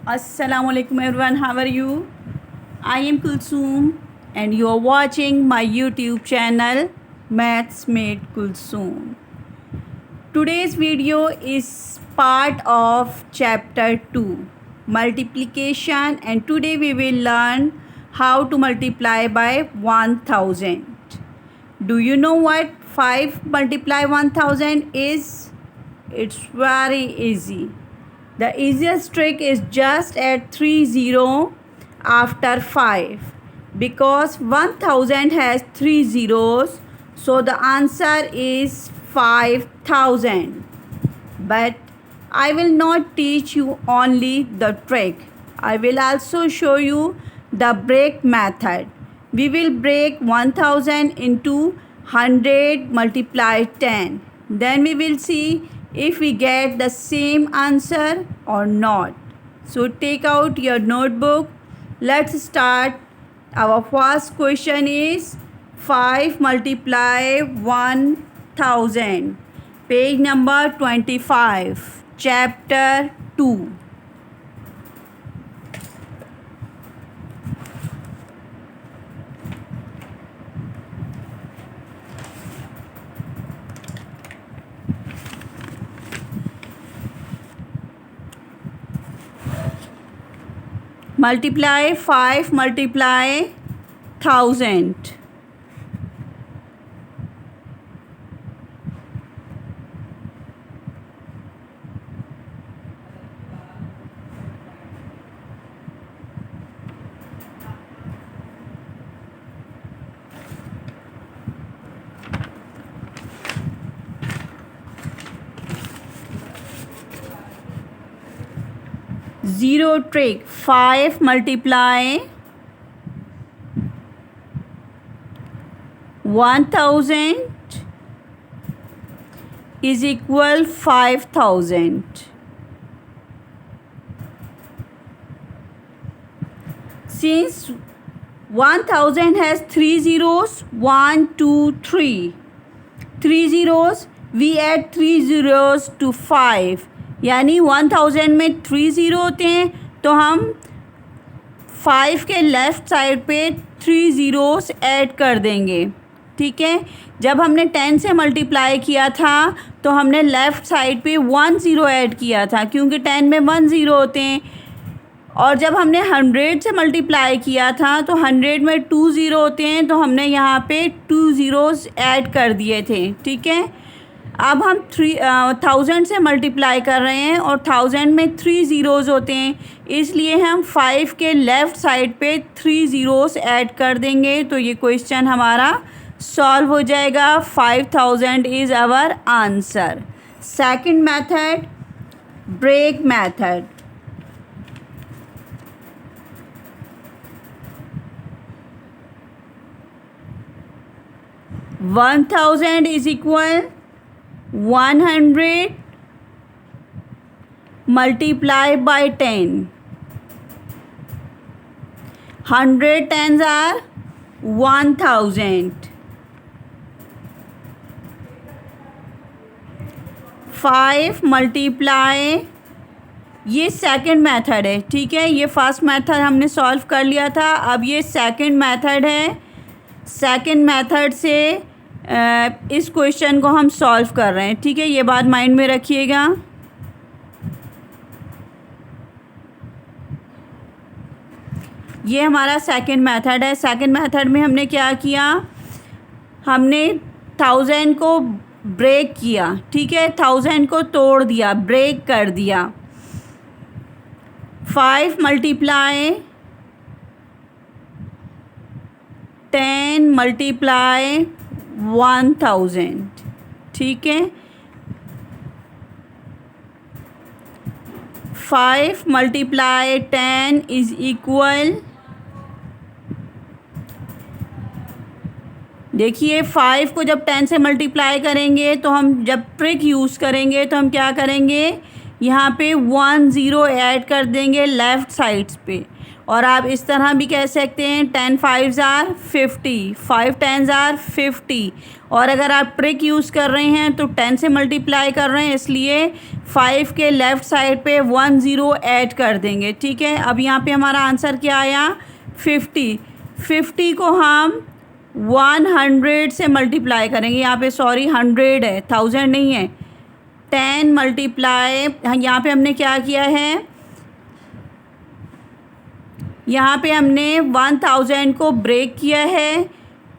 Assalamualaikum everyone, how are you? I am Kulsoom and you are watching my YouTube channel Maths Made Kulsoom. Today's video is part of chapter 2 multiplication, and today we will learn how to multiply by 1000. Do you know what 5 multiply 1000 is? It's very easy. The easiest trick is just add 30 after 5 because 1000 has 3 zeros, so the answer is 5000. But I will not teach you only the trick. I will also show you the break method. We will break 1000 into 100 multiply 10. Then we will see if we get the same answer or not. So take out your notebook. Let's start. Our first question is 5 multiply 1000. Page number 25, chapter 2. Multiply 5 multiply 1000. Zero trick. 5 multiply 1000 is equal 5000. Since 1000 has 3 zeros, 1 2 3 3 zeros, we add 3 zeros to 5, यानी 1000 में 3 zero होते हैं तो हम 5 के left side पे 3 zeros add कर देंगे. ठीक है, जब हमने 10 से मल्टीप्लाई किया था तो हमने लेफ़्ट साइड पे 1 ज़ीरो ऐड किया था क्योंकि 10 में 1 ज़ीरो होते हैं. और जब हमने 100 से मल्टीप्लाई किया था तो 100 में 2 ज़ीरो होते हैं तो हमने यहाँ पे 2 ज़ीरोस ऐड कर दिए थे. ठीक है, अब हम 1000 से मल्टीप्लाई कर रहे हैं और 1000 में 3 ज़ीरोज़ होते हैं, इसलिए हम 5 के लेफ़्ट साइड पे 3 ज़ीरोज़ ऐड कर देंगे तो ये क्वेश्चन हमारा सॉल्व हो जाएगा. 5000 is our answer. Second method, break method. One thousand is equal 100 multiply by 10. 100 tens are 1000. 5 multiply, ये सेकंड मेथड है. ठीक है, ये फर्स्ट मेथड हमने सॉल्व कर लिया था, अब ये सेकंड मेथड है. सेकंड मेथड से इस क्वेश्चन को हम सॉल्व कर रहे हैं. ठीक है, ये बात माइंड में रखिएगा. ये हमारा सेकंड मेथड है. सेकंड मेथड में हमने क्या किया, हमने 1000 को ब्रेक किया. ठीक है, 1000 को तोड़ दिया, ब्रेक कर दिया. 5 multiply 10 multiply 1000. ठीक है, 5 multiply 10 इज इक्वल, देखिए 5 को जब 10 से मल्टीप्लाई करेंगे तो हम जब ट्रिक यूज़ करेंगे तो हम क्या करेंगे, यहाँ पे 1 ज़ीरो ऐड कर देंगे लेफ़्ट साइड्स पे और आप इस तरह भी कह सकते हैं 10 5s are 50, 5 10s are 50। और अगर आप ट्रिक यूज़ कर रहे हैं तो 10 से मल्टीप्लाई कर रहे हैं, इसलिए 5 के लेफ़्ट साइड पे 1 0 ऐड कर देंगे। ठीक है, अब यहाँ पे हमारा आंसर क्या आया 50। 50 को हम 100 से मल्टीप्लाई करेंगे, यहाँ पे सॉरी 100 है, 1000 नहीं है। 10 मल्टीप्लाई, यहाँ पे हमने क्या किया है, यहाँ पे हमने 1000 को ब्रेक किया है।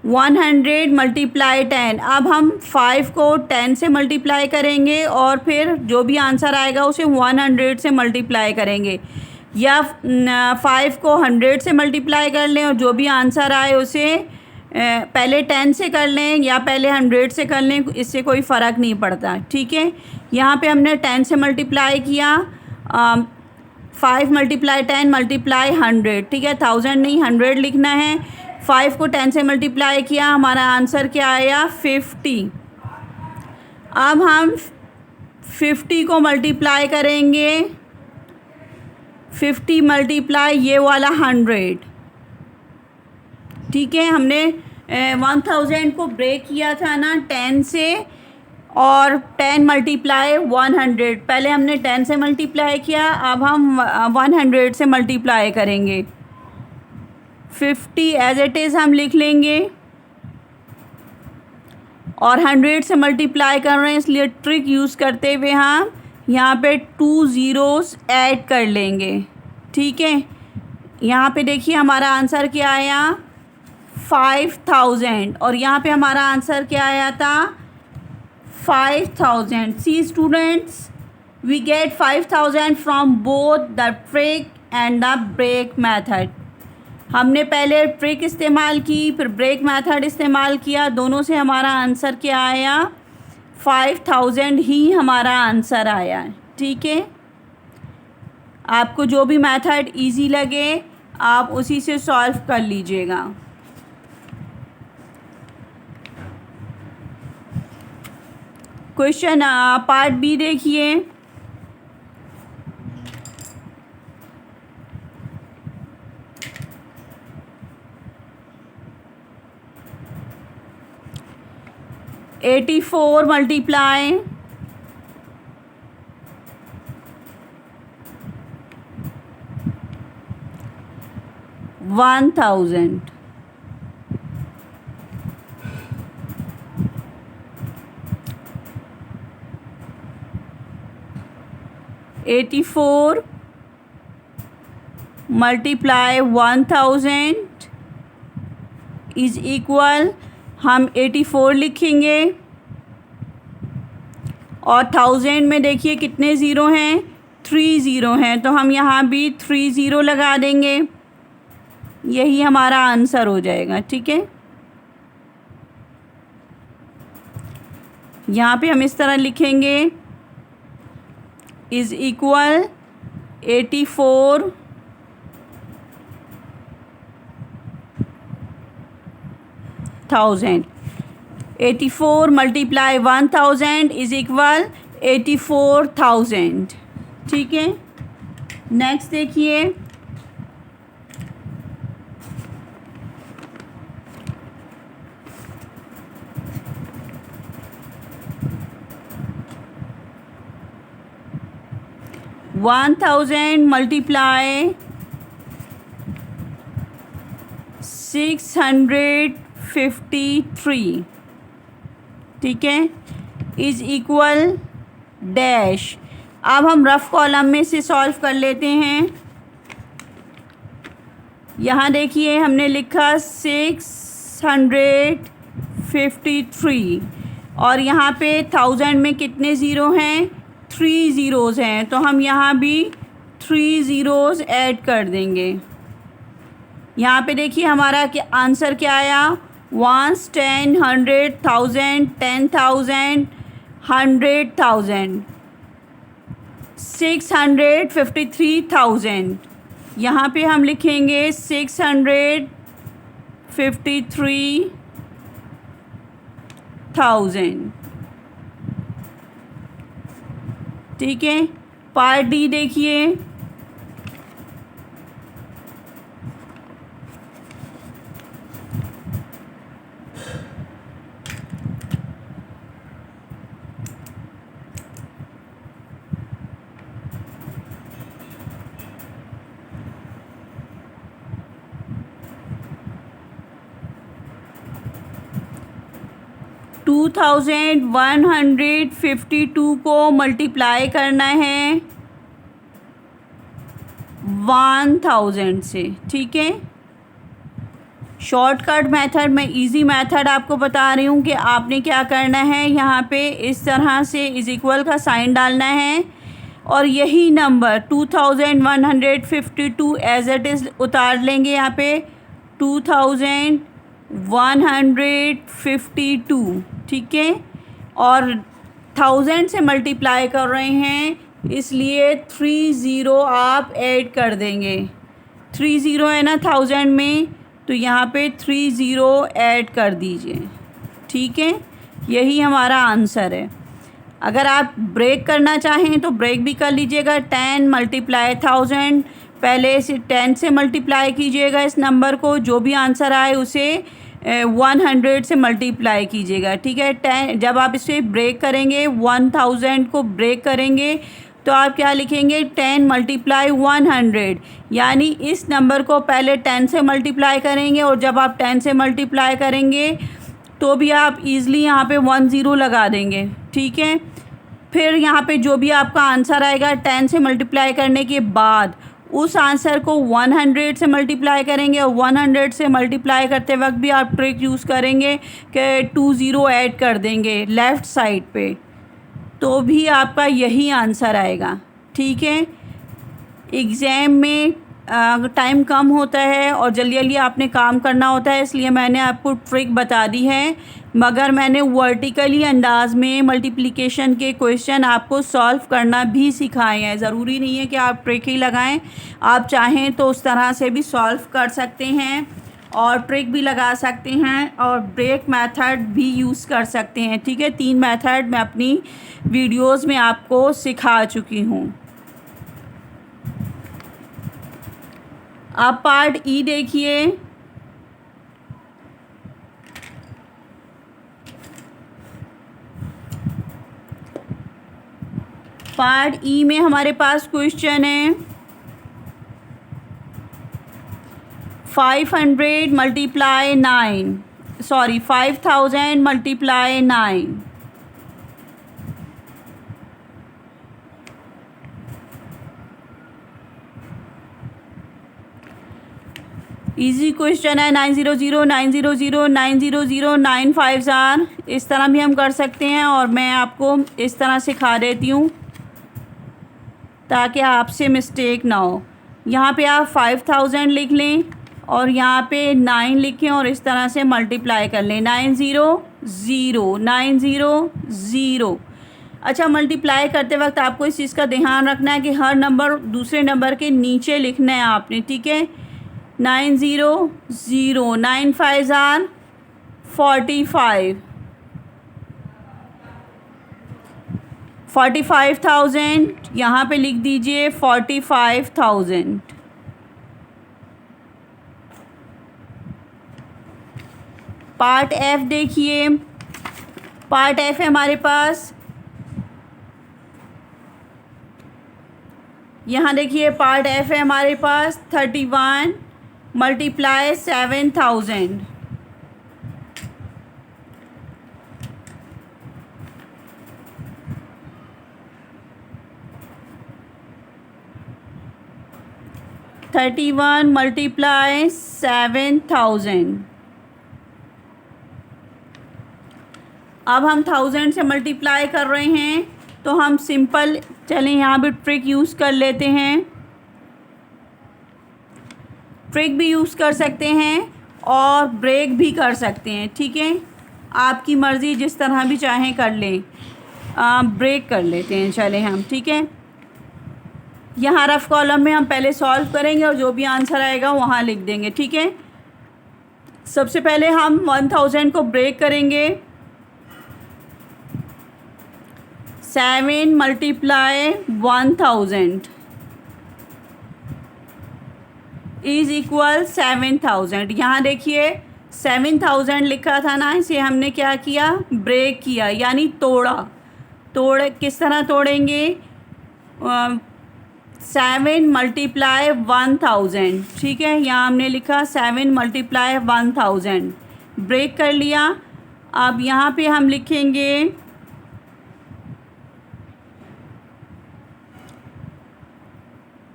100 मल्टीप्लाई 10। अब हम 5 को 10 से मल्टीप्लाई करेंगे और फिर जो भी आंसर आएगा उसे 100 से मल्टीप्लाई करेंगे, या 5 को 100 से मल्टीप्लाई कर लें और जो भी आंसर आए उसे पहले 10 से कर लें या पहले 100 से कर लें, इससे कोई फ़र्क नहीं पड़ता। ठीक है, यहाँ पे हमने 10 से मल्टीप्लाई किया, 5 मल्टीप्लाई 10 मल्टीप्लाई 100। ठीक है, 1000 नहीं 100 लिखना है। 5 को 10 से मल्टीप्लाई किया, हमारा आंसर क्या आया 50। अब हम 50 को मल्टीप्लाई करेंगे, 50 मल्टीप्लाई ये वाला 100। ठीक है, हमने 1000 को ब्रेक किया था ना 10 से, और 10 मल्टीप्लाई 100। पहले हमने 10 से मल्टीप्लाई किया, अब हम 100 से मल्टीप्लाई करेंगे। 50 एज इट इज़ हम लिख लेंगे और 100 से मल्टीप्लाई कर रहे हैं, इसलिए ट्रिक यूज़ करते हुए हम यहाँ पे 2 ज़ीरोज़ ऐड कर लेंगे। ठीक है, यहाँ पे देखिए हमारा आंसर क्या आया 5000, और यहाँ पे हमारा आंसर क्या आया था 5000। See students, we get 5000 from both the trick and the break method। हमने पहले ट्रिक इस्तेमाल की, फिर ब्रेक मेथड इस्तेमाल किया, दोनों से हमारा आंसर क्या आया 5000 ही हमारा आंसर आया। ठीक है, आपको जो भी मेथड इजी लगे आप उसी से सॉल्व कर लीजिएगा। क्वेश्चन पार्ट बी देखिए। Eighty 4 multiply 1000। 84 multiply 1000 is equal, हम 84 लिखेंगे और 1000 में देखिए कितने ज़ीरो हैं 3 ज़ीरो हैं, तो हम यहाँ भी 3 ज़ीरो लगा देंगे, यही हमारा आंसर हो जाएगा। ठीक है, यहाँ पे हम इस तरह लिखेंगे is equal 84 1000। 84 multiply 1000 is equal 84,000। ठीक है, नेक्स्ट देखिए। One 1000 multiply 653। ठीक है, इज इक्वल डैश। अब हम रफ कॉलम में से सॉल्व कर लेते हैं। यहाँ देखिए हमने लिखा 653 और यहाँ पे 1000 में कितने ज़ीरो हैं 3 ज़ीरोज़ हैं, तो हम यहाँ भी 3 ज़ीरोज़ ऐड कर देंगे। यहाँ पे देखिए हमारा क्या आंसर क्या आया 1 10 100 1000 10,000 100,000 653,000। यहाँ पे हम लिखेंगे 653,000। ठीक है, पार्ट डी देखिए। 2152 को मल्टीप्लाई करना है 1000 से, ठीक है। शॉर्टकट मेथड में इजी मेथड आपको बता रही हूँ कि आपने क्या करना है, यहाँ पे इस तरह से इज इक्वल का साइन डालना है और यही नंबर 2152 एज इट इज़ उतार लेंगे यहाँ पे 2152, ठीक है। और 1000 से मल्टीप्लाई कर रहे हैं इसलिए 30 आप ऐड कर देंगे। 30 है ना 1000 में, तो यहाँ पे 30 ऐड कर दीजिए, ठीक है। यही हमारा आंसर है। अगर आप ब्रेक करना चाहें तो ब्रेक भी कर लीजिएगा। 10 मल्टीप्लाई 1000, पहले से 10 से मल्टीप्लाई कीजिएगा इस नंबर को, जो भी आंसर आए उसे 100 से मल्टीप्लाई कीजिएगा, ठीक है। 10 जब आप इसे ब्रेक करेंगे 1000 को ब्रेक करेंगे तो आप क्या लिखेंगे 10 मल्टीप्लाई 100, यानी इस नंबर को पहले 10 से मल्टीप्लाई करेंगे और जब आप 10 से मल्टीप्लाई करेंगे तो भी आप ईज़िली यहाँ पे 10 लगा देंगे, ठीक है। फिर यहाँ पे जो भी आपका आंसर आएगा 10 से मल्टीप्लाई करने के बाद उस आंसर को 100 से मल्टीप्लाई करेंगे और 100 से मल्टीप्लाई करते वक्त भी आप ट्रिक यूज़ करेंगे कि 20 ऐड कर देंगे लेफ़्ट साइड पे, तो भी आपका यही आंसर आएगा, ठीक है। एग्ज़ाम में टाइम कम होता है और जल्दी जल्दी आपने काम करना होता है, इसलिए मैंने आपको ट्रिक बता दी है, मगर मैंने वर्टिकली अंदाज में मल्टीप्लिकेशन के क्वेश्चन आपको सॉल्व करना भी सिखाए हैं। ज़रूरी नहीं है कि आप ट्रिक ही लगाएं, आप चाहें तो उस तरह से भी सॉल्व कर सकते हैं और ट्रिक भी लगा सकते हैं और ब्रेक मेथड भी यूज़ कर सकते हैं, ठीक है। 3 मेथड मैं अपनी वीडियोस में आपको सिखा चुकी हूँ। आप पार्ट ई देखिए। पार्ट ई में हमारे पास क्वेश्चन है 500 multiply 9, sorry 5000 multiply 9। Easy question है। 900 900 900 9 5 आर, इस तरह भी हम कर सकते हैं और मैं आपको इस तरह सिखा देती हूँ ताकि आपसे मिस्टेक ना हो। यहाँ पे आप 5000 लिख लें और यहाँ पे 9 लिखें और इस तरह से मल्टीप्लाई कर लें 900 900। अच्छा, मल्टीप्लाई करते वक्त आपको इस चीज़ का ध्यान रखना है कि हर नंबर दूसरे नंबर के नीचे लिखना है आपने, ठीक है। 900 9 5 आर 45, 45,000 यहाँ पे लिख दीजिए 45,000। पार्ट एफ देखिए। पार्ट एफ है हमारे पास, यहाँ देखिए पार्ट एफ है हमारे पास 31 मल्टीप्लाई 7000। मल्टीप्लाई 7000। अब हम 1000 से मल्टीप्लाई कर रहे हैं तो हम सिंपल चलें यहाँ भी ट्रिक यूज़ कर लेते हैं। ट्रिक भी यूज़ कर सकते हैं और ब्रेक भी कर सकते हैं, ठीक है। आपकी मर्ज़ी, जिस तरह भी चाहें कर लें। ब्रेक कर लेते हैं चलें हम, ठीक है। यहाँ रफ कॉलम में हम पहले सॉल्व करेंगे और जो भी आंसर आएगा वहाँ लिख देंगे, ठीक है। सबसे पहले हम 1000 को ब्रेक करेंगे। 7 मल्टीप्लाई 1000 इज़ इक्वल 7000। यहाँ देखिए 7000 लिखा था ना, इसे हमने क्या किया, ब्रेक किया, यानी तोड़ किस तरह तोड़ेंगे, 7 मल्टीप्लाई 1000, ठीक है। यहाँ हमने लिखा 7 मल्टीप्लाई 1000, ब्रेक कर लिया। अब यहाँ पे हम लिखेंगे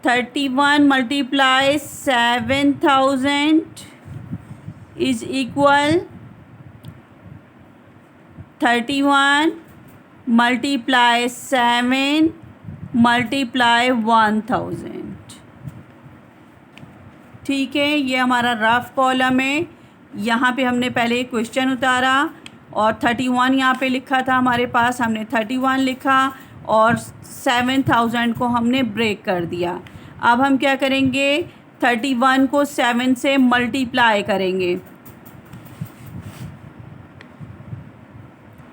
31 multiply 7000 is equal 31 multiply 7 multiply 1000। ठीक है, ये हमारा रफ कॉलम है। यहाँ पे हमने पहले क्वेश्चन उतारा और 31 यहाँ पे लिखा था हमारे पास, हमने 31 लिखा और 7000 को हमने ब्रेक कर दिया। अब हम क्या करेंगे, 31 को 7 से मल्टीप्लाई करेंगे।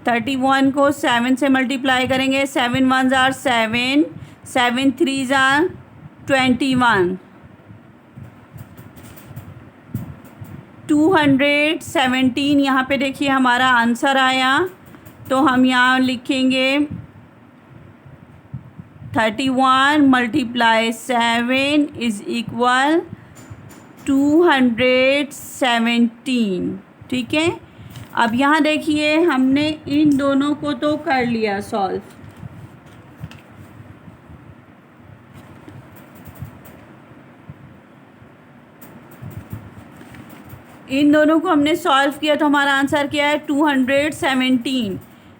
31 को 7 से मल्टीप्लाई करेंगे। 7 1 ज़ार 7, 7 3 ज़ार 21, 217 यहाँ पे देखिए हमारा आंसर आया। तो हम यहाँ लिखेंगे 31 मल्टीप्लाई 7 इज़ इक्वल 217। ठीक है, अब यहाँ देखिए हमने इन दोनों को तो कर लिया सॉल्व। इन दोनों को हमने सॉल्व किया तो हमारा आंसर क्या है, 217।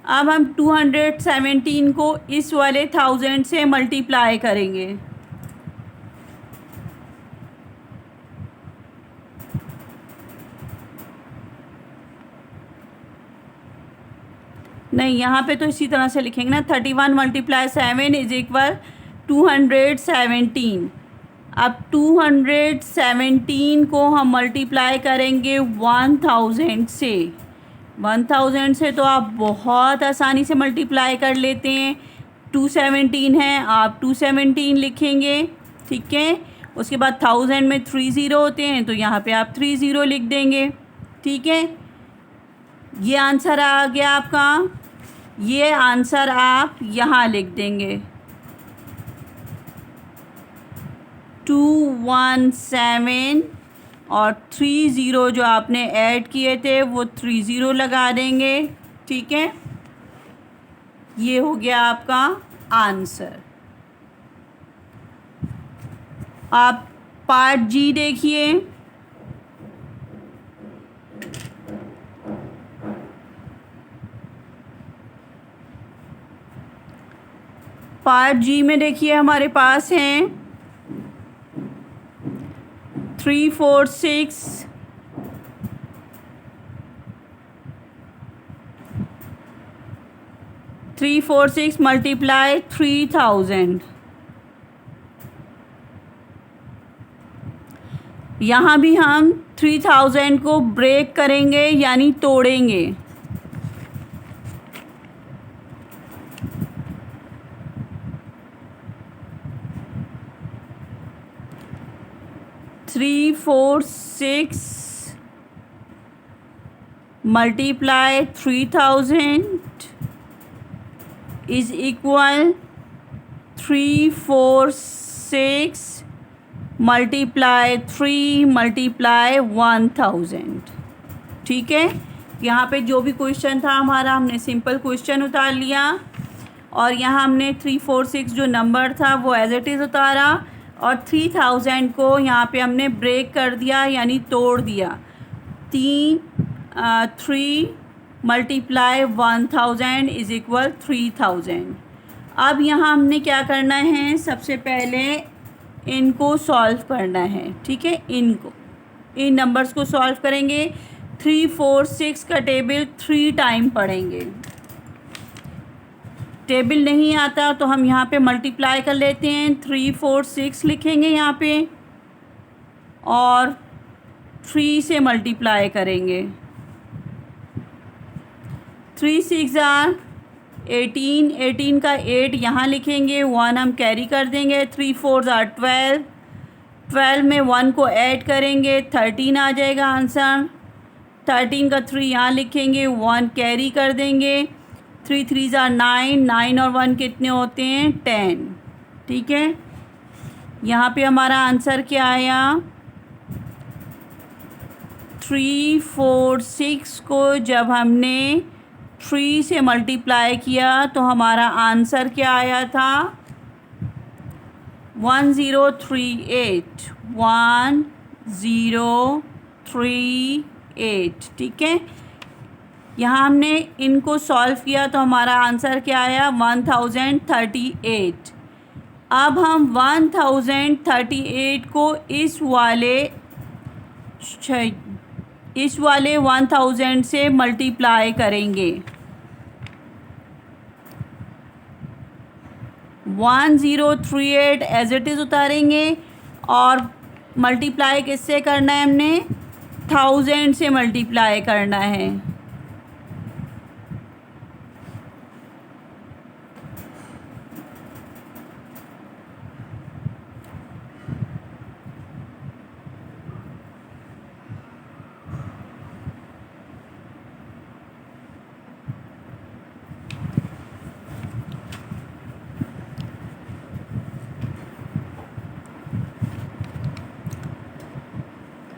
अब हम 217 को इस वाले 1000 से मल्टीप्लाई करेंगे। नहीं, यहाँ पे तो इसी तरह से लिखेंगे ना, 31 मल्टीप्लाई 7 इज इक्वल 217। अब 217 को हम मल्टीप्लाई करेंगे 1000 से। 1000 से तो आप बहुत आसानी से मल्टीप्लाई कर लेते हैं। 217 है, आप 217 लिखेंगे। ठीक है, उसके बाद 1000 में 3 ज़ीरो होते हैं तो यहाँ पे आप 3 ज़ीरो लिख देंगे। ठीक है, ये आंसर आ गया आपका। ये आंसर आप यहाँ लिख देंगे, 217 और 3 ज़ीरो जो आपने ऐड किए थे वो 3 ज़ीरो लगा देंगे। ठीक है, ये हो गया आपका आंसर। आप पार्ट जी देखिए। पार्ट जी में देखिए हमारे पास हैं 3 4 6 3 4 6 मल्टीप्लाई 3000। यहाँ भी हम 3000 को ब्रेक करेंगे यानी तोड़ेंगे। Three 4 6 multiply 3000 is equal 3 4 6 multiply 3 multiply 1000। ठीक है, यहाँ पे जो भी क्वेश्चन था हमारा हमने सिंपल क्वेश्चन उतार लिया और यहाँ हमने 3 4 6 जो नंबर था वो एज इट इज़ उतारा और 3000 को यहाँ पे हमने ब्रेक कर दिया यानी तोड़ दिया। 3 मल्टीप्लाई 1000 इज इक्वल 3000। अब यहाँ हमने क्या करना है, सबसे पहले इनको सॉल्व करना है। ठीक है, इन नंबर्स को सॉल्व करेंगे। 3 4 6 का टेबल 3 टाइम पढ़ेंगे। टेबल नहीं आता तो हम यहाँ पे मल्टीप्लाई कर लेते हैं। 3 4 6 लिखेंगे यहाँ पे और 3 से मल्टीप्लाई करेंगे। 3 6 आर 18, 18 का 8 यहाँ लिखेंगे, 1 हम कैरी कर देंगे। 3 4 आर 12, 12 में 1 को ऐड करेंगे, 13 आ जाएगा आंसर। 13 का 3 यहाँ लिखेंगे, 1 कैरी कर देंगे। 3 3 आर 9, 9 और 1 कितने होते हैं, 10। ठीक है, यहाँ पे हमारा आंसर क्या आया, 3, 4, 6 को जब हमने 3 से मल्टीप्लाई किया तो हमारा आंसर क्या आया था? 1038, 1038। ठीक है, यहाँ हमने इनको सॉल्व किया तो हमारा आंसर क्या आया? 1038। अब हम 1038 को इस वाले 1000 से मल्टीप्लाई करेंगे। 1038 एज इट इज़ उतारेंगे और मल्टीप्लाई किससे करना है? हमने 1000 से मल्टीप्लाई करना है।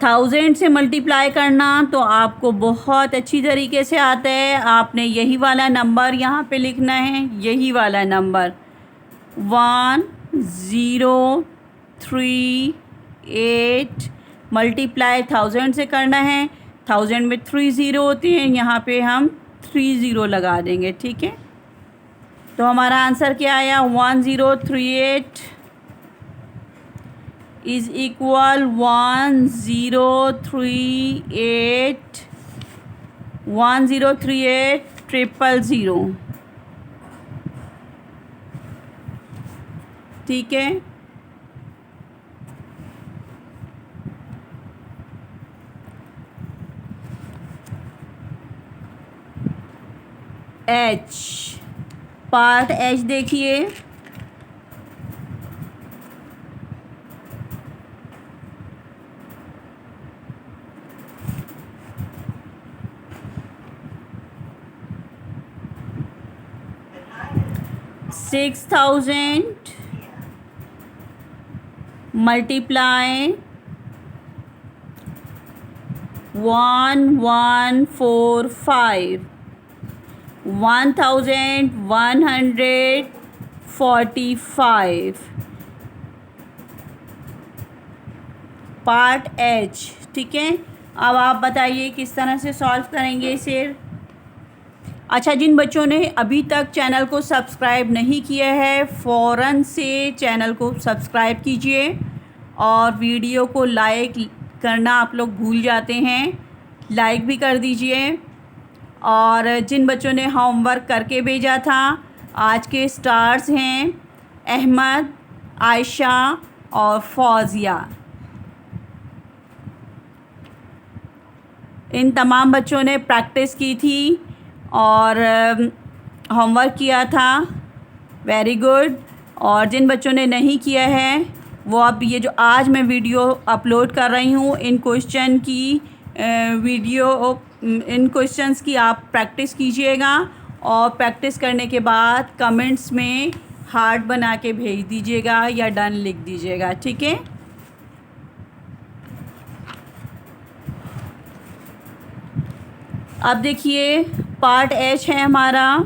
थाउजेंड से मल्टीप्लाई करना तो आपको बहुत अच्छी तरीके से आता है। आपने यही वाला नंबर यहाँ पे लिखना है, यही वाला नंबर 1038 मल्टीप्लाई 1000 से करना है। 1000 में 3 ज़ीरो होते हैं, यहाँ पे हम 3 ज़ीरो लगा देंगे। ठीक है, तो हमारा आंसर क्या आया? 1038 इज़ इक्वल 1038 000। ठीक है, एच, पार्ट एच देखिए। Six 6000 multiply 1145 1145 part H. ठीक है, अब आप बताइए किस तरह से सॉल्व करेंगे इसे। अच्छा, जिन बच्चों ने अभी तक चैनल को सब्सक्राइब नहीं किया है फ़ौरन से चैनल को सब्सक्राइब कीजिए और वीडियो को लाइक करना आप लोग भूल जाते हैं, लाइक भी कर दीजिए। और जिन बच्चों ने होमवर्क करके भेजा था, आज के स्टार्स हैं अहमद, आयशा और फौजिया। इन तमाम बच्चों ने प्रैक्टिस की थी और होमवर्क किया था, वेरी गुड। और जिन बच्चों ने नहीं किया है वो अब ये जो आज मैं वीडियो अपलोड कर रही हूँ, इन क्वेश्चन की इन क्वेश्चंस की आप प्रैक्टिस कीजिएगा और प्रैक्टिस करने के बाद कमेंट्स में हार्ट बना के भेज दीजिएगा या डन लिख दीजिएगा। ठीक है, अब देखिए पार्ट एच है हमारा।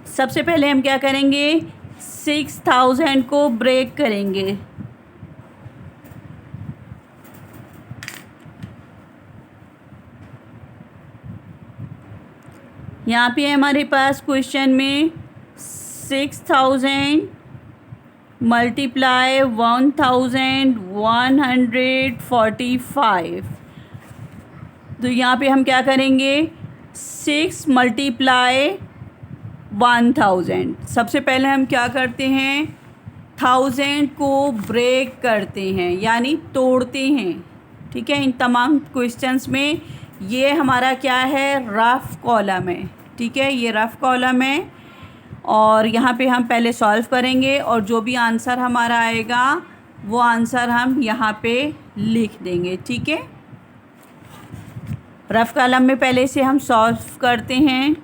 सबसे पहले हम क्या करेंगे? 6000 को ब्रेक करेंगे। यहाँ पे हमारे पास क्वेश्चन में 6000 मल्टीप्लाई 1145। तो यहाँ पे हम क्या करेंगे? 6 मल्टीप्लाई 1000। सबसे पहले हम क्या करते हैं? 1000 को ब्रेक करते हैं, यानी तोड़ते हैं। ठीक है, इन तमाम क्वेश्चंस में ये हमारा क्या है? रफ़ कॉलम है। ठीक है, ये रफ़ कॉलम है और यहाँ पे हम पहले सॉल्व करेंगे और जो भी आंसर हमारा आएगा वो आंसर हम यहाँ पे लिख देंगे। ठीक है, रफ़ कॉलम में पहले से हम सॉल्व करते हैं।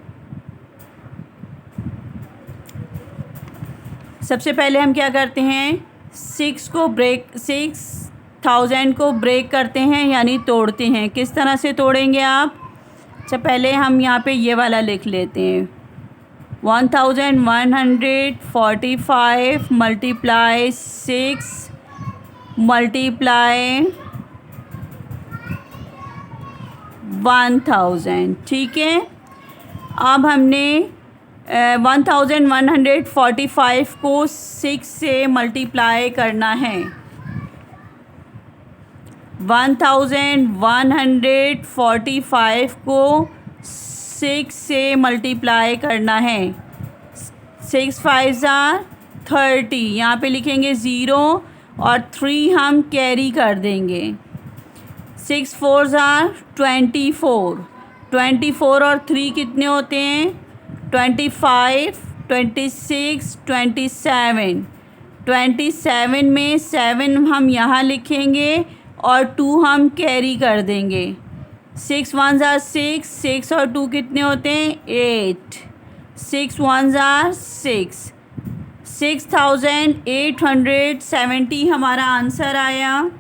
सबसे पहले हम क्या करते हैं, 6,000 को ब्रेक करते हैं यानी तोड़ते हैं। किस तरह से तोड़ेंगे आप? अच्छा पहले हम यहाँ पे ये वाला लिख लेते हैं, 1145 मल्टीप्लाई 6 मल्टीप्लाई 1000। ठीक है, अब हमने 1145 को 6 से मल्टीप्लाई करना है। 1145 को 6 से मल्टीप्लाई करना है। 6 5 30, यहाँ पे लिखेंगे 0 और 3 हम कैरी कर देंगे। 6 4 24, 24 और 3 कितने होते हैं? 25, 26, 27। 27 में 7 हम यहाँ लिखेंगे और 2 हम कैरी कर देंगे। 6 1 6, 6 और 2 कितने होते हैं? 8। 6 1 6। 6870 हमारा आंसर आया।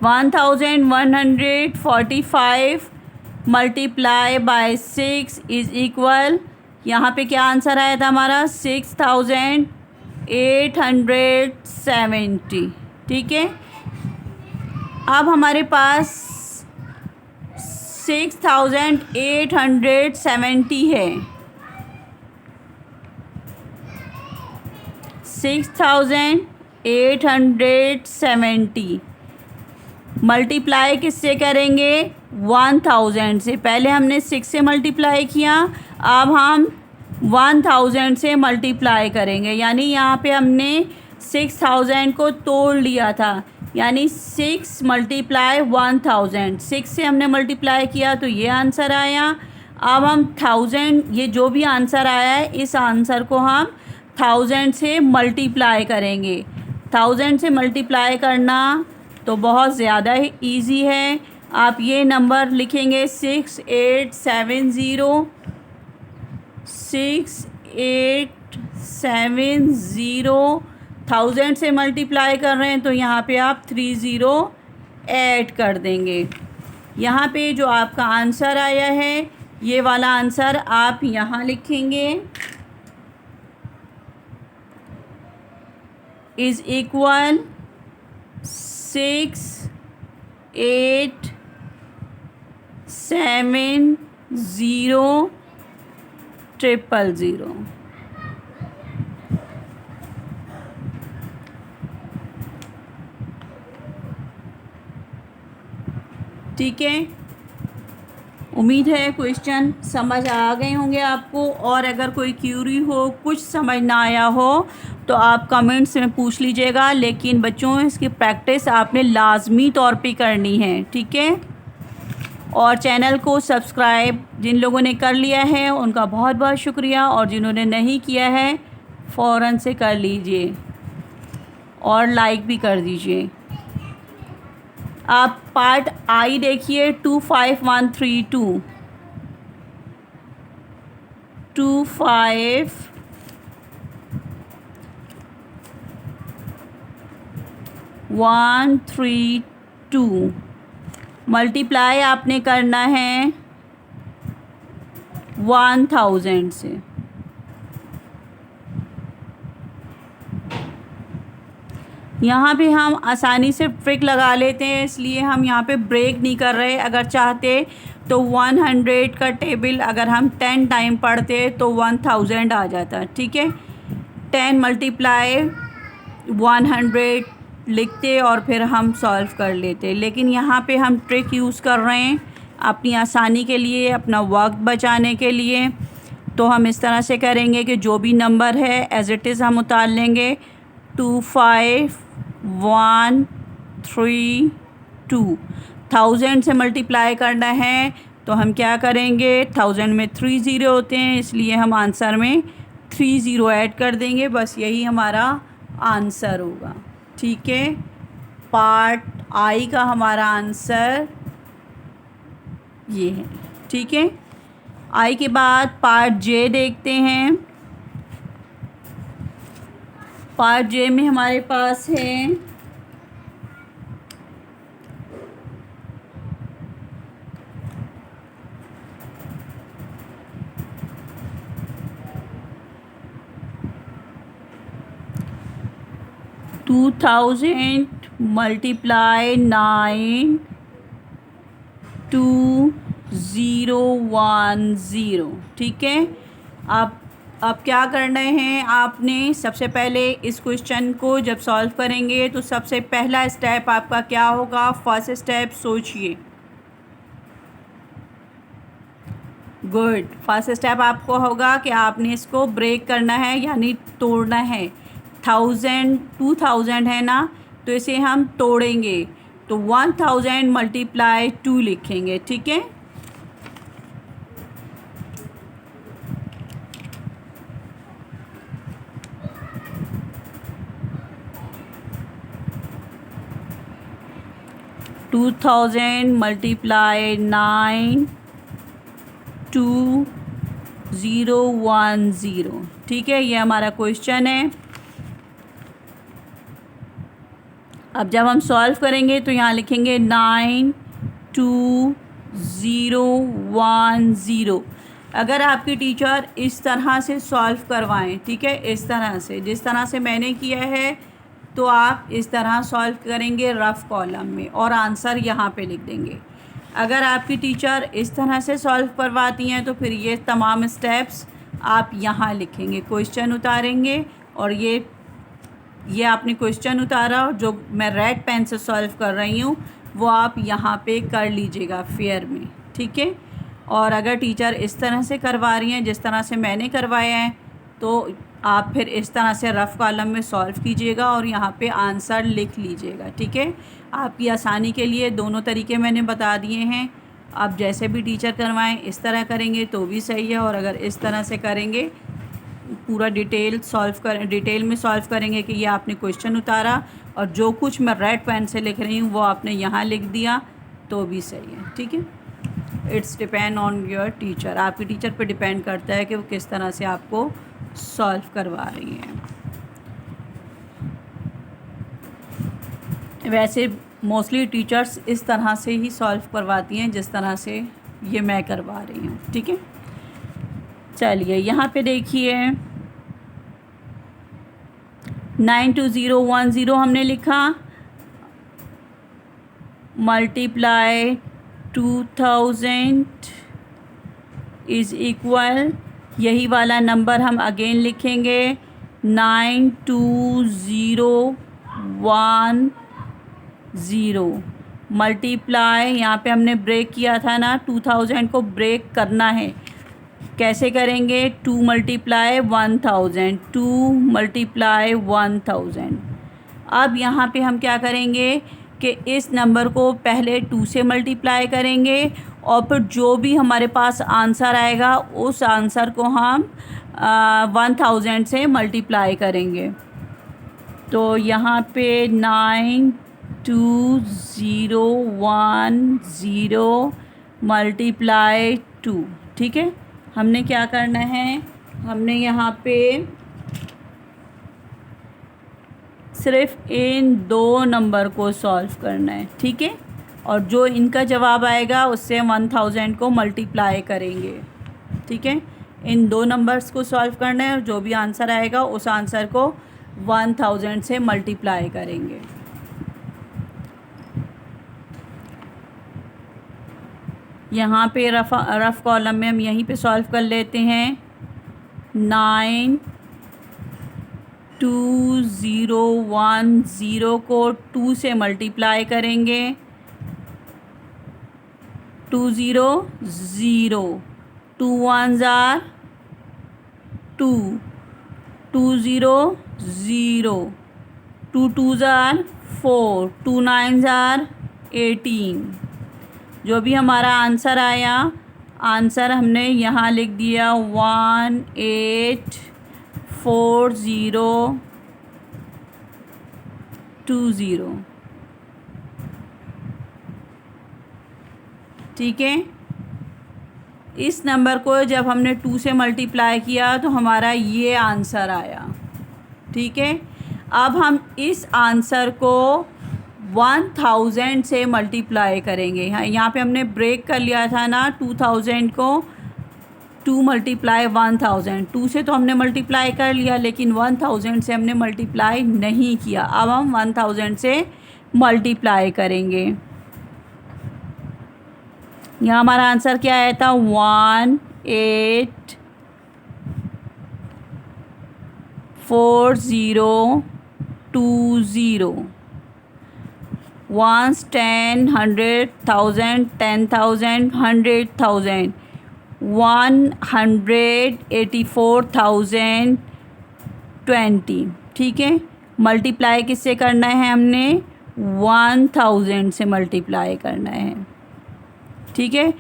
One 1145 multiply by 6 is equal, यहाँ पे क्या आंसर आया था हमारा? 6870। ठीक है, अब हमारे पास 6870 है। 6870 मल्टीप्लाई किससे करेंगे? 1000 से। पहले हमने 6 से मल्टीप्लाई किया, अब हम 1000 से मल्टीप्लाई करेंगे। यानी यहाँ पे हमने 6000 को तोड़ लिया था, यानी 6 मल्टीप्लाई 1000। 6 से हमने मल्टीप्लाई किया तो ये आंसर आया। अब हम 1000, ये जो भी आंसर आया है इस आंसर को हम 1000 से मल्टीप्लाई करेंगे। 1000 से मल्टीप्लाई करना तो बहुत ज़्यादा ही ईजी है। आप ये नंबर लिखेंगे 6870, 6870। 1000 से मल्टीप्लाई कर रहे हैं तो यहाँ पे आप 30 ऐड कर देंगे। यहाँ पे जो आपका आंसर आया है ये वाला आंसर आप यहाँ लिखेंगे, इज़ इक्वल 6870,000। ठीक है, उम्मीद है क्वेश्चन समझ आ गए होंगे आपको। और अगर कोई क्यूरी हो, कुछ समझ ना आया हो तो आप कमेंट्स में पूछ लीजिएगा, लेकिन बच्चों इसकी प्रैक्टिस आपने लाजमी तौर पे करनी है। ठीक है, और चैनल को सब्सक्राइब जिन लोगों ने कर लिया है उनका बहुत बहुत शुक्रिया, और जिन्होंने नहीं किया है फ़ौरन से कर लीजिए और लाइक भी कर दीजिए। आप पार्ट आई देखिए 25132, 25132 मल्टीप्लाई आपने करना है 1000 से। यहाँ पे हम आसानी से ट्रिक लगा लेते हैं, इसलिए हम यहाँ पे ब्रेक नहीं कर रहे। अगर चाहते तो 100 का टेबल अगर हम 10 टाइम पढ़ते तो 1000 आ जाता। ठीक है, 10 मल्टीप्लाई 100 लिखते और फिर हम सॉल्व कर लेते, लेकिन यहाँ पे हम ट्रिक यूज़ कर रहे हैं अपनी आसानी के लिए, अपना वक्त बचाने के लिए। तो हम इस तरह से करेंगे कि जो भी नंबर है एज इट इज़ हम उतार लेंगे। 25132 1000 से मल्टीप्लाई करना है तो हम क्या करेंगे, 1000 में 3 ज़ीरो होते हैं, इसलिए हम आंसर में 3 ज़ीरो ऐड कर देंगे। बस यही हमारा आंसर होगा। ठीक है, पार्ट आई का हमारा आंसर ये है। ठीक है, आई के बाद पार्ट जे देखते हैं। पार्ट जे में हमारे पास है 2000 मल्टीप्लाई 92010। ठीक है, आप क्या करना है, आपने सबसे पहले इस क्वेश्चन को जब सॉल्व करेंगे तो सबसे पहला स्टेप आपका क्या होगा? फर्स्ट स्टेप सोचिए। गुड। फर्स्ट स्टेप आपको होगा कि आपने इसको ब्रेक करना है, यानी तोड़ना है। 2000 है ना, तो इसे हम तोड़ेंगे तो 1000 मल्टीप्लाई 2 लिखेंगे। ठीक है, टू 2000 मल्टीप्लाई 92010। ठीक है, ये हमारा क्वेश्चन है। अब जब हम सॉल्व करेंगे तो यहाँ लिखेंगे 92010। अगर आपकी टीचर इस तरह से सॉल्व करवाएं, ठीक है, इस तरह से जिस तरह से मैंने किया है, तो आप इस तरह सॉल्व करेंगे रफ़ कॉलम में और आंसर यहाँ पे लिख देंगे। अगर आपकी टीचर इस तरह से सॉल्व करवाती हैं तो फिर ये तमाम स्टेप्स आप यहाँ लिखेंगे, क्वेश्चन उतारेंगे और ये आपने क्वेश्चन उतारा और जो मैं रेड पेन से सॉल्व कर रही हूँ वो आप यहाँ पे कर लीजिएगा फेयर में। ठीक है, और अगर टीचर इस तरह से करवा रही हैं जिस तरह से मैंने करवाया है, तो आप फिर इस तरह से रफ़ कॉलम में सॉल्व कीजिएगा और यहाँ पे आंसर लिख लीजिएगा। ठीक है, आपकी आसानी के लिए दोनों तरीके मैंने बता दिए हैं। आप जैसे भी टीचर करवाएं इस तरह करेंगे तो भी सही है, और अगर इस तरह से करेंगे पूरा डिटेल में सॉल्व करेंगे कि ये आपने क्वेश्चन उतारा और जो कुछ मैं रेड पेन से लिख रही हूँ वो आपने यहाँ लिख दिया तो भी सही है। ठीक है, it's depend on your teacher. आपकी टीचर पे डिपेंड करता है कि वो किस तरह से आपको सॉल्व करवा रही हैं। वैसे मोस्टली टीचर्स इस तरह से ही सॉल्व करवाती हैं जिस तरह से ये मैं करवा रही हूँ। ठीक है, चलिए यहाँ पे देखिए 92010 हमने लिखा, मल्टीप्लाई 2000 इज़ इक्वल, यही वाला नंबर हम अगेन लिखेंगे 92010 मल्टीप्लाई, यहाँ पे हमने ब्रेक किया था ना, 2000 को ब्रेक करना है। कैसे करेंगे? 2 मल्टीप्लाई 1000, 2 मल्टीप्लाई 1000। अब यहाँ पे हम क्या करेंगे कि इस नंबर को पहले 2 से मल्टीप्लाई करेंगे और फिर जो भी हमारे पास आंसर आएगा उस आंसर को हम 1000 से मल्टीप्लाई करेंगे। तो यहाँ पे 92010 मल्टीप्लाई 2। ठीक है, हमने क्या करना है, हमने यहाँ पे सिर्फ इन दो नंबर को सॉल्व करना है। ठीक है, और जो इनका जवाब आएगा उससे 1000 को मल्टीप्लाई करेंगे। ठीक है, इन दो नंबर्स को सॉल्व करना है और जो भी आंसर आएगा उस आंसर को 1000 से मल्टीप्लाई करेंगे। यहाँ पे रफ़ कॉलम में हम यहीं पे सॉल्व कर लेते हैं। 92010 को 2 से मल्टीप्लाई करेंगे, 2 0 0, 2 1 जार 2, 2 0 0, 2 2 जार 4, 2 9 जार 18। जो भी हमारा आंसर आया, आंसर हमने यहाँ लिख दिया 184020। ठीक है। इस नंबर को जब हमने 2 से मल्टीप्लाई किया तो हमारा ये आंसर आया। ठीक है। अब हम इस आंसर को 1000 से मल्टीप्लाई करेंगे। हाँ, यहाँ पे हमने ब्रेक कर लिया था ना 2000 को, 2 मल्टीप्लाई 1000, 2 से तो हमने मल्टीप्लाई कर लिया, लेकिन 1000 से हमने मल्टीप्लाई नहीं किया। अब हम 1000 से मल्टीप्लाई करेंगे। यहाँ हमारा आंसर क्या आया था? 184020। ones 10 100,000 10,000 100,000 184,020। ठीक है। मल्टीप्लाई किससे करना है? हमने 1000 से मल्टीप्लाई करना है। ठीक है।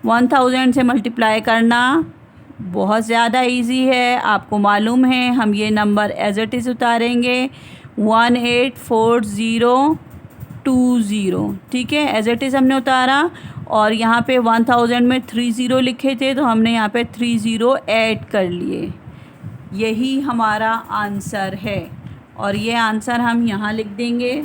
1000 से मल्टीप्लाई करना बहुत ज़्यादा इजी है, आपको मालूम है। हम ये नंबर एज इट इज़ उतारेंगे 184020। ठीक है, एज इट इज़ हमने उतारा, और यहाँ पे 1000 में 30 लिखे थे तो हमने यहाँ पे 30 ऐड कर लिए। यही हमारा आंसर है, और ये आंसर हम यहाँ लिख देंगे।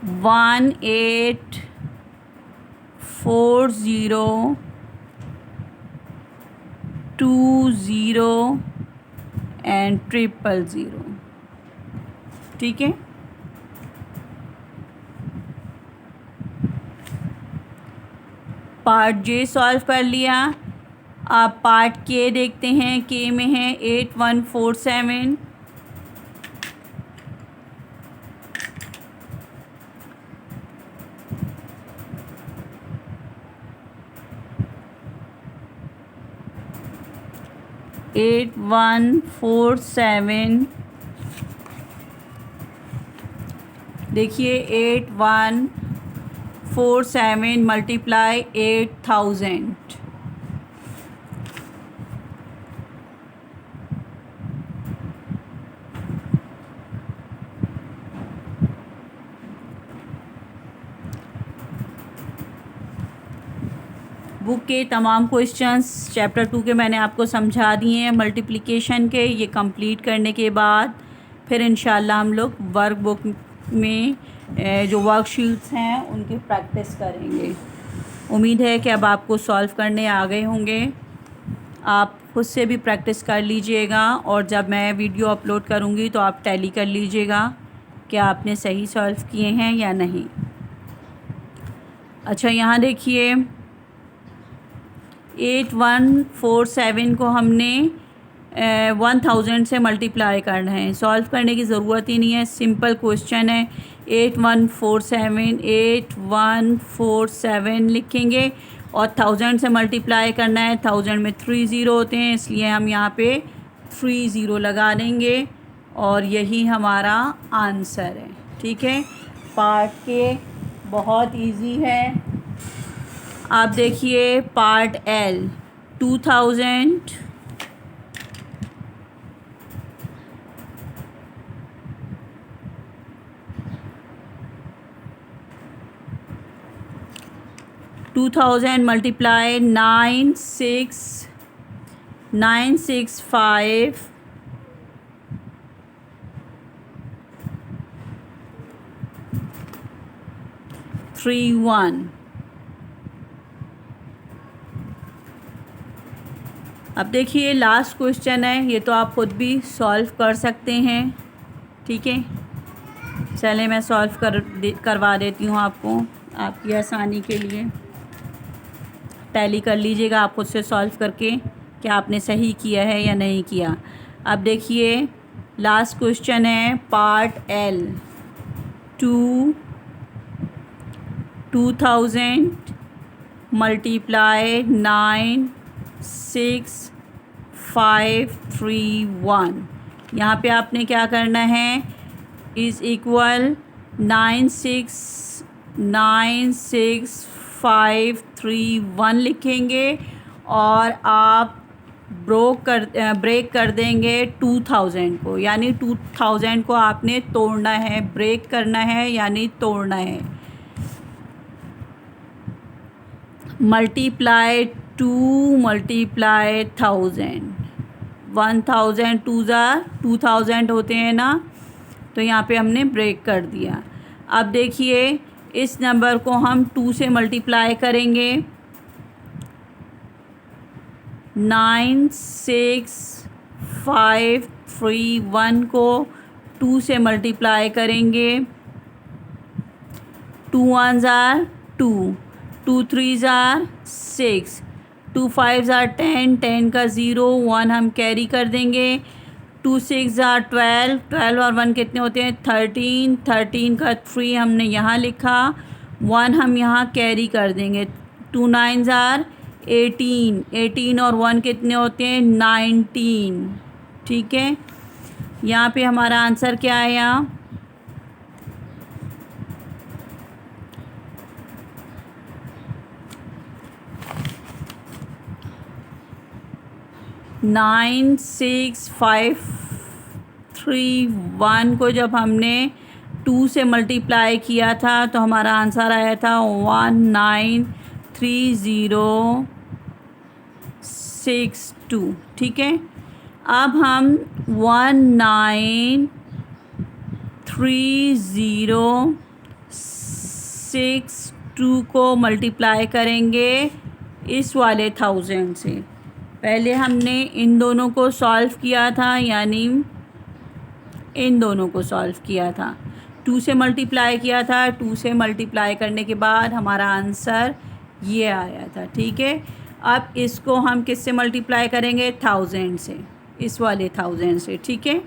184020 एंड 000। ठीक है। पार्ट जे सॉल्व कर लिया। अब पार्ट के देखते हैं। के में है 8147, 8147। देखिए 8147 मल्टीप्लाई 8000। बुक के तमाम क्वेश्चंस चैप्टर 2 के मैंने आपको समझा दिए हैं मल्टीप्लिकेशन के। ये कंप्लीट करने के बाद फिर इंशाल्लाह हम लोग वर्क बुक में जो वर्कशीट्स हैं उनकी प्रैक्टिस करेंगे। उम्मीद है कि अब आपको सॉल्व करने आ गए होंगे। आप खुद से भी प्रैक्टिस कर लीजिएगा, और जब मैं वीडियो अपलोड करूँगी तो आप टैली कर लीजिएगा कि आपने सही सॉल्व किए हैं या नहीं। अच्छा, यहाँ देखिए 8147 को हमने 1000 से मल्टीप्लाई करना है। सॉल्व करने की ज़रूरत ही नहीं है, सिंपल क्वेश्चन है। 8147 लिखेंगे, और 1000 से मल्टीप्लाई करना है। 1000 में 30 होते हैं, इसलिए हम यहाँ पे 30 लगा देंगे, और यही हमारा आंसर है। ठीक है। पार्ट के बहुत इजी है। आप देखिए पार्ट एल 2000 मल्टीप्लाई 96531। अब देखिए लास्ट क्वेश्चन है, ये तो आप खुद भी सॉल्व कर सकते हैं। ठीक है, चले मैं सॉल्व करवा देती हूँ आपको, आपकी आसानी के लिए। टैली कर लीजिएगा आप खुद से सॉल्व करके कि आपने सही किया है या नहीं किया। अब देखिए लास्ट क्वेश्चन है पार्ट एल 2000 मल्टीप्लाई 96531। यहाँ पे आपने क्या करना है, इज़ इक्वल 96531 लिखेंगे, और आप ब्रेक कर देंगे 2000 को, यानी 2000 को आपने तोड़ना है, ब्रेक करना है यानी तोड़ना है। मल्टीप्लाई 2 मल्टीप्लाई 1000, 1000 2 ज़ार 2000 होते हैं ना, तो यहाँ पे हमने ब्रेक कर दिया। अब देखिए इस नंबर को हम 2 से मल्टीप्लाई करेंगे, 96531 को 2 से मल्टीप्लाई करेंगे, 2 1 ज़ार 2, 2 3 ज़ार 6, 2 5 ज़ार 10, 10 का 0, 1 हम कैरी कर देंगे, 2 6 ज़ार 12, 12 और 1 कितने होते हैं 13, 13 का 3 हमने यहाँ लिखा, 1 हम यहाँ कैरी कर देंगे, 2 9 ज़ार 18, 18 और 1 कितने होते हैं 19। ठीक है, यहाँ पे हमारा आंसर क्या आया, नाइन 6 5 3 1 को जब हमने 2 से मल्टीप्लाई किया था तो हमारा आंसर आया था 193062। ठीक है, अब हम 193062 को मल्टीप्लाई करेंगे इस वाले 1000 से। पहले हमने इन दोनों को सॉल्व किया था, यानी इन दोनों को सॉल्व किया था, 2 से मल्टीप्लाई किया था, 2 से मल्टीप्लाई करने के बाद हमारा आंसर ये आया था। ठीक है, अब इसको हम किस से मल्टीप्लाई करेंगे 1000 से, इस वाले 1000 से। ठीक है,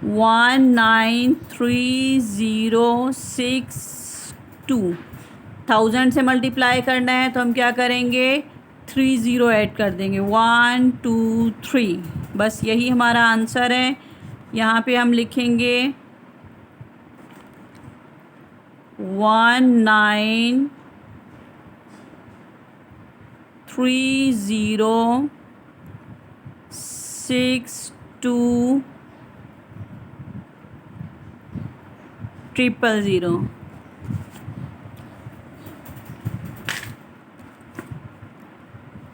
वन 193062 1000 से मल्टीप्लाई करना है तो हम क्या करेंगे 30 ऐड कर देंगे, 1 2 3, बस यही हमारा आंसर है। यहाँ पे हम लिखेंगे 193062 000।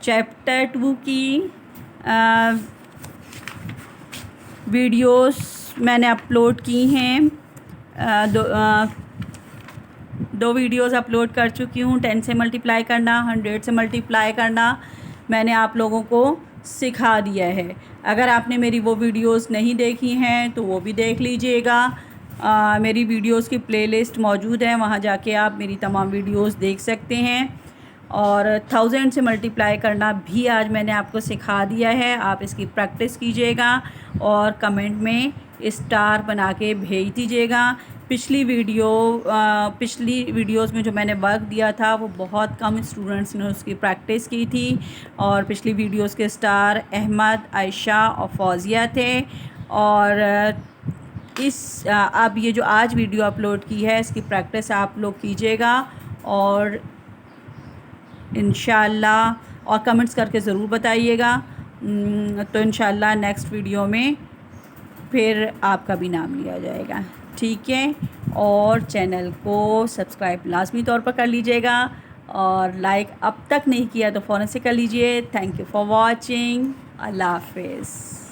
चैप्टर 2 की वीडियोस मैंने अपलोड की हैं, दो वीडियोस अपलोड कर चुकी हूँ। 10 से मल्टीप्लाई करना, 100 से मल्टीप्लाई करना मैंने आप लोगों को सिखा दिया है। अगर आपने मेरी वो वीडियोस नहीं देखी हैं तो वो भी देख लीजिएगा। मेरी वीडियोस की प्लेलिस्ट मौजूद है, वहाँ जाके आप मेरी तमाम वीडियोस देख सकते हैं। और 1000 से मल्टीप्लाई करना भी आज मैंने आपको सिखा दिया है, आप इसकी प्रैक्टिस कीजिएगा और कमेंट में स्टार बना के भेज दीजिएगा। पिछली वीडियोस में जो मैंने वर्क दिया था वो बहुत कम स्टूडेंट्स ने उसकी प्रैक्टिस की थी, और पिछली वीडियोस के स्टार अहमद, आयशा और फौजिया थे। और अब ये जो आज वीडियो अपलोड की है इसकी प्रैक्टिस आप लोग कीजिएगा और इंशाल्लाह, और कमेंट्स करके ज़रूर बताइएगा। तो इंशाल्लाह नेक्स्ट वीडियो में फिर आपका भी नाम लिया जाएगा। ठीक है, और चैनल को सब्सक्राइब लाजमी तौर पर कर लीजिएगा, और लाइक अब तक नहीं किया तो फ़ौरन से कर लीजिए। Thank you for watching. अल्लाह हाफ़िज़।